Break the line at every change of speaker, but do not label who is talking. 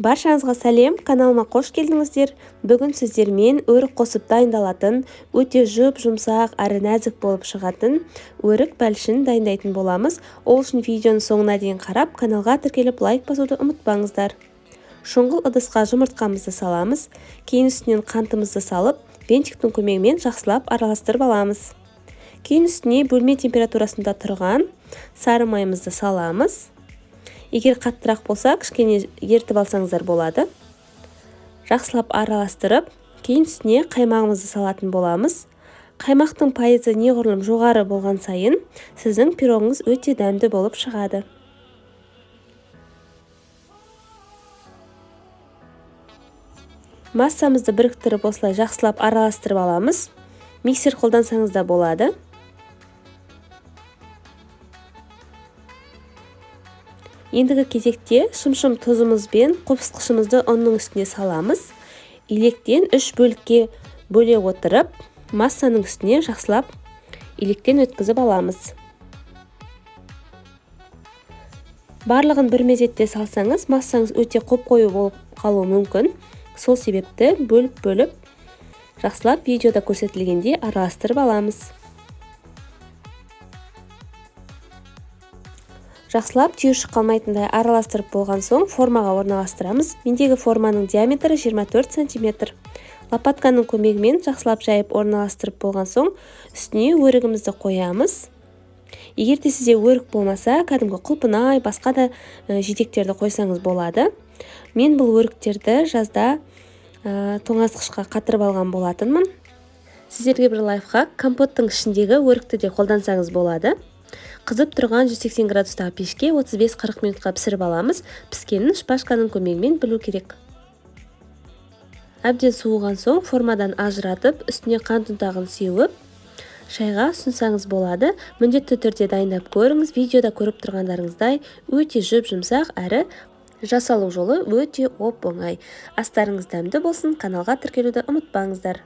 Баршаңызға сәлем, каналыма қош келдіңіздер. Бүгін сіздермен өрік қосып дайындалатын, өте жұп-жұмсақ әрі нәзік болып шығатын өрік бәлішін дайындайтын боламыз. Ол үшін видеоны соңына дейін қарап, каналға тіркеліп лайк басуды ұмытпаңыздар. Шұңғыл ыдысқа жұмыртқамызды саламыз, кейін үстінен қантымызды салып, вентиктің көмегімен жақсылап араластырып аламыз. Кейін үстіне бөлме температурасында тұрған сары майымызды саламыз. Егер қаттырақ болса, кішкене ертіп алсаңыздар болады. Жақсылап араластырып, кейін үстіне қаймағымызды салатын боламыз. Қаймақтың пайызы неғұрлым жоғары болған сайын, сіздің пирогыңыз өте дәмді болып шығады. Массамызды біріктіріп осылай жақсылап араластырып аламыз. Миксер қолдансаңыз да болады. Ендігі кезекте шым-шым тұзымыз бен қопсытқышымызды ұнның үстіне саламыз. Илектен 3 бөлікке бөле отырып, массаның үстіне жақсылап илектен өткізіп аламыз. Барлығын бір мезетте салсаңыз, массаңыз өте қоп-қою болып қалуы мүмкін. Сол себепті бөліп-бөліп, жақсылап видеода көрсетілгендей араластырып аламыз. Жақсылап түйіршік қалмайтындай араластырып болған соң формаға орналастырамыз. Мендегі форманың диаметрі 24 см. Лопатканың көмегімен жақсылап жайып орналастырып болған соң үстіне өрігімізді қоямыз. Егер де сізде өрік болмаса, кәдімгі құлпынай, басқа да жетектерді қойсаңыз болады. Мен бұл өріктерді жазда тоңазытқышқа қатырып алған болатынмын. Сіздерге бір лайфхак, компоттың ішіндегі өрікті де қолдансаңыз болады. Қызып тұрған 180 градустағы пешке 35-40 минутқа пісіріп аламыз. Піскенін шпажканың көмегімен білу керек. Әбден суыған соң формадан ажыратып, үстіне қант ұнтағын сеуіп, шайға ұсынсаңыз болады. Міндетті түрде дайындап көріңіз. Видеода көріп тұрғандарыңыздай өте жұп-жұмсақ әрі жасалу жолы өте оп-оңай. Астарыңыз дәмді болсын, каналға тіркелуді ұмытпаңыздар.